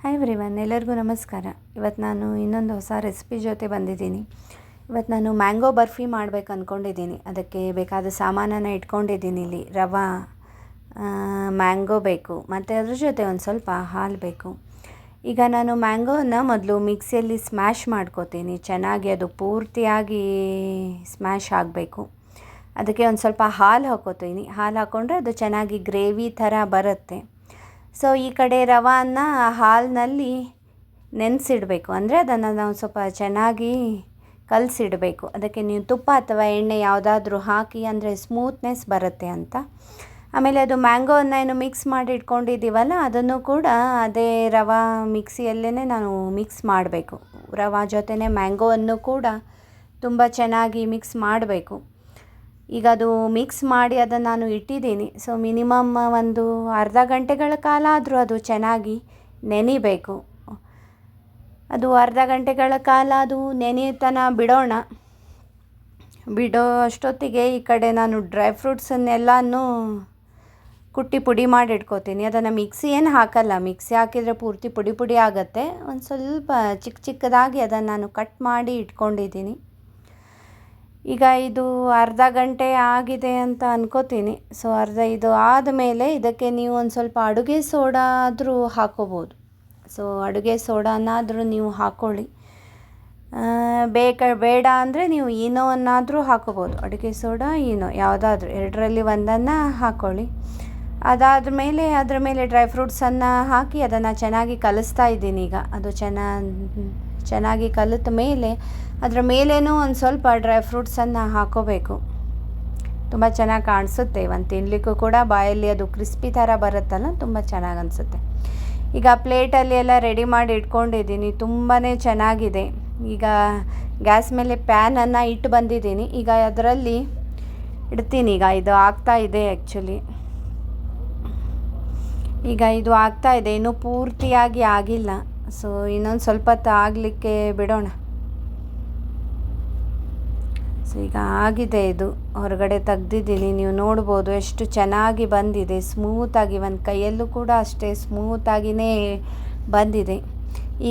Hi everyone, ಎಲ್ಲರಿಗೂ ನಮಸ್ಕಾರ. ಇವತ್ತು ನಾನು ಇನ್ನೊಂದು ಹೊಸ ರೆಸಿಪಿ ಜೊತೆ ಬಂದಿದ್ದೀನಿ. ಇವತ್ತು ನಾನು ಮ್ಯಾಂಗೋ ಬರ್ಫಿ ಮಾಡಬೇಕು ಅಂದ್ಕೊಂಡಿದ್ದೀನಿ. ಅದಕ್ಕೆ ಬೇಕಾದ ಸಾಮಾನನ್ನು ಇಟ್ಕೊಂಡಿದ್ದೀನಿ. ಇಲ್ಲಿ ರವೆ, ಮ್ಯಾಂಗೋ ಬೇಕು ಮತ್ತು ಅದ್ರ ಜೊತೆ ಒಂದು ಸ್ವಲ್ಪ ಹಾಲು ಬೇಕು. ಈಗ ನಾನು ಮ್ಯಾಂಗೋನ ಮೊದಲು ಮಿಕ್ಸಿಯಲ್ಲಿ ಸ್ಮ್ಯಾಶ್ ಮಾಡ್ಕೋತೀನಿ. ಚೆನ್ನಾಗಿ ಅದು ಪೂರ್ತಿಯಾಗಿ ಸ್ಮ್ಯಾಶ್ ಆಗಬೇಕು. ಅದಕ್ಕೆ ಒಂದು ಸ್ವಲ್ಪ ಹಾಲು ಹಾಕ್ಕೋತೀನಿ. ಹಾಲು ಹಾಕ್ಕೊಂಡ್ರೆ ಅದು ಚೆನ್ನಾಗಿ ಗ್ರೇವಿ ಥರ ಬರುತ್ತೆ. ಸೊ ಈ ಕಡೆ ರವಾನ ಹಾಲಿನಲ್ಲಿ ನೆನೆಸಿಡಬೇಕು. ಅಂದರೆ ಅದನ್ನು ನಾವು ಸ್ವಲ್ಪ ಚೆನ್ನಾಗಿ ಕಲಸಿಡಬೇಕು. ಅದಕ್ಕೆ ನೀವು ತುಪ್ಪ ಅಥವಾ ಎಣ್ಣೆ ಯಾವುದಾದ್ರೂ ಹಾಕಿ, ಅಂದರೆ ಸ್ಮೂತ್ನೆಸ್ ಬರುತ್ತೆ ಅಂತ. ಆಮೇಲೆ ಅದು ಮ್ಯಾಂಗೋವನ್ನು ಏನು ಮಿಕ್ಸ್ ಮಾಡಿ ಇಟ್ಕೊಂಡಿದ್ದೀವಲ್ಲ, ಅದನ್ನು ಕೂಡ ಅದೇ ರವೆ ಮಿಕ್ಸಿಯಲ್ಲೇ ನಾನು ಮಿಕ್ಸ್ ಮಾಡಬೇಕು. ರವೆ ಜೊತೆನೇ ಮ್ಯಾಂಗೋವನ್ನು ಕೂಡ ತುಂಬ ಚೆನ್ನಾಗಿ ಮಿಕ್ಸ್ ಮಾಡಬೇಕು. ಈಗ ಅದು ಮಿಕ್ಸ್ ಮಾಡಿ ಅದನ್ನು ನಾನು ಇಟ್ಟಿದ್ದೀನಿ. ಸೊ ಮಿನಿಮಮ್ ಒಂದು ಅರ್ಧ ಗಂಟೆಗಳ ಕಾಲ ಆದರೂ ಅದು ಚೆನ್ನಾಗಿ ನೆನಿಬೇಕು. ಅದು ಅರ್ಧ ಗಂಟೆಗಳ ಕಾಲ ಅದು ನೆನೆಯುತ್ತನ ಬಿಡೋ ಅಷ್ಟೊತ್ತಿಗೆ ಈ ಕಡೆ ನಾನು ಡ್ರೈ ಫ್ರೂಟ್ಸನ್ನೆಲ್ಲನೂ ಕುಟ್ಟಿ ಪುಡಿ ಮಾಡಿ ಇಟ್ಕೋತೀನಿ. ಅದನ್ನು ಮಿಕ್ಸಿ ಏನು ಹಾಕಲ್ಲ. ಮಿಕ್ಸಿ ಹಾಕಿದರೆ ಪೂರ್ತಿ ಪುಡಿ ಪುಡಿ ಆಗುತ್ತೆ. ಒಂದು ಸ್ವಲ್ಪ ಚಿಕ್ಕದಾಗಿ ಅದನ್ನು ನಾನು ಕಟ್ ಮಾಡಿ ಇಟ್ಕೊಂಡಿದ್ದೀನಿ. ಈಗ ಇದು ಅರ್ಧ ಗಂಟೆ ಆಗಿದೆ ಅಂತ ಅನ್ಕೋತೀನಿ. ಸೊ ಇದು ಆದಮೇಲೆ ಇದಕ್ಕೆ ನೀವು ಒಂದು ಸ್ವಲ್ಪ ಅಡುಗೆ ಸೋಡಾ ಆದರೂ ಹಾಕೋಬೋದು. ಸೊ ಅಡುಗೆ ಸೋಡಾನಾದರೂ ನೀವು ಹಾಕ್ಕೊಳ್ಳಿ. ಬೇಡ ಅಂದರೆ ನೀವು ಈನೋವನ್ನಾದರೂ ಹಾಕೋಬೋದು. ಅಡುಗೆ ಸೋಡಾ, ಈನೋ ಯಾವುದಾದ್ರೂ ಎರಡರಲ್ಲಿ ಒಂದನ್ನು ಹಾಕ್ಕೊಳ್ಳಿ. ಅದಾದ ಮೇಲೆ ಅದರ ಮೇಲೆ ಡ್ರೈ ಫ್ರೂಟ್ಸನ್ನು ಹಾಕಿ ಅದನ್ನು ಚೆನ್ನಾಗಿ ಕಲಿಸ್ತಾ ಇದ್ದೀನಿ. ಈಗ ಅದು ಚೆನ್ನಾಗಿ ಕಲಿತ ಮೇಲೆ ಅದರ ಮೇಲೇನೂ ಒಂದು ಸ್ವಲ್ಪ ಡ್ರೈ ಫ್ರೂಟ್ಸನ್ನು ಹಾಕೋಬೇಕು. ತುಂಬ ಚೆನ್ನಾಗಿ ಕಾಣಿಸುತ್ತೆ. ಒಂದು ತಿನ್ನಲಿಕ್ಕೂ ಕೂಡ ಬಾಯಲ್ಲಿ ಅದು ಕ್ರಿಸ್ಪಿ ಥರ ಬರುತ್ತಲ್ಲ, ತುಂಬ ಚೆನ್ನಾಗಿ ಅನಿಸುತ್ತೆ. ಈಗ ಪ್ಲೇಟಲ್ಲಿ ಎಲ್ಲ ರೆಡಿ ಮಾಡಿ ಇಟ್ಕೊಂಡಿದ್ದೀನಿ. ತುಂಬಾ ಚೆನ್ನಾಗಿದೆ. ಈಗ ಗ್ಯಾಸ್ ಮೇಲೆ ಪ್ಯಾನನ್ನು ಇಟ್ಟು ಬಂದಿದ್ದೀನಿ. ಈಗ ಅದರಲ್ಲಿ ಇಡ್ತೀನಿ. ಈಗ ಇದು ಆಗ್ತಾ ಇದೆ ಆ್ಯಕ್ಚುಲಿ. ಈಗ ಇದು ಆಗ್ತಾ ಇದೆ, ಇನ್ನೂ ಪೂರ್ತಿಯಾಗಿ ಆಗಿಲ್ಲ. ಸೊ ಇನ್ನೊಂದು ಸ್ವಲ್ಪ ಹೊತ್ತು ಆಗಲಿಕ್ಕೆ ಬಿಡೋಣ. ಸೊ ಈಗ ಆಗಿದೆ. ಇದು ಹೊರಗಡೆ ತೆಗ್ದಿದ್ದೀನಿ. ನೀವು ನೋಡ್ಬೋದು ಎಷ್ಟು ಚೆನ್ನಾಗಿ ಬಂದಿದೆ. ಸ್ಮೂತಾಗಿ, ಒಂದು ಕೈಯಲ್ಲೂ ಕೂಡ ಅಷ್ಟೇ ಸ್ಮೂತಾಗಿಯೇ ಬಂದಿದೆ.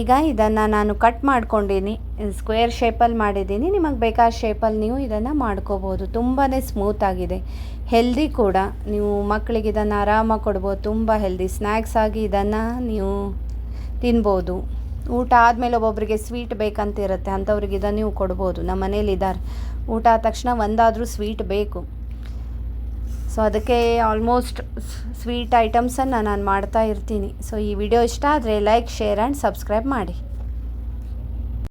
ಈಗ ಇದನ್ನು ನಾನು ಕಟ್ ಮಾಡ್ಕೊಂಡಿನಿ. ಸ್ಕ್ವೇರ್ ಶೇಪಲ್ಲಿ ಮಾಡಿದ್ದೀನಿ. ನಿಮಗೆ ಬೇಕಾದ ಶೇಪಲ್ಲಿ ನೀವು ಇದನ್ನು ಮಾಡ್ಕೋಬೋದು. ತುಂಬಾ ಸ್ಮೂತಾಗಿದೆ. ಹೆಲ್ದಿ ಕೂಡ. ನೀವು ಮಕ್ಕಳಿಗೆ ಇದನ್ನು ಆರಾಮಾಗಿ ಕೊಡ್ಬೋದು. ತುಂಬ ಹೆಲ್ದಿ ಸ್ನ್ಯಾಕ್ಸ್ ಆಗಿ ಇದನ್ನು ನೀವು ತಿನ್ಬೋದು. ಊಟ ಆದಮೇಲೆ ಒಬ್ಬೊಬ್ಬರಿಗೆ ಸ್ವೀಟ್ ಬೇಕಂತಿರುತ್ತೆ, ಅಂಥವ್ರಿಗೆ ಇದನ್ನು ನೀವು ಕೊಡ್ಬೋದು. ನಮ್ಮ ಮನೇಲಿ ಇದ್ದಾರೆ, ಊಟ ಆದ ತಕ್ಷಣ ಒಂದಾದರೂ ಸ್ವೀಟ್ ಬೇಕು. ಸೊ ಅದಕ್ಕೆ ಆಲ್ಮೋಸ್ಟ್ ಸ್ವೀಟ್ ಐಟಮ್ಸನ್ನು ನಾನು ಮಾಡ್ತಾ ಇರ್ತೀನಿ. ಸೊ ಈ ವಿಡಿಯೋ ಇಷ್ಟ ಆದರೆ ಲೈಕ್, ಶೇರ್ ಆ್ಯಂಡ್ ಸಬ್ಸ್ಕ್ರೈಬ್ ಮಾಡಿ.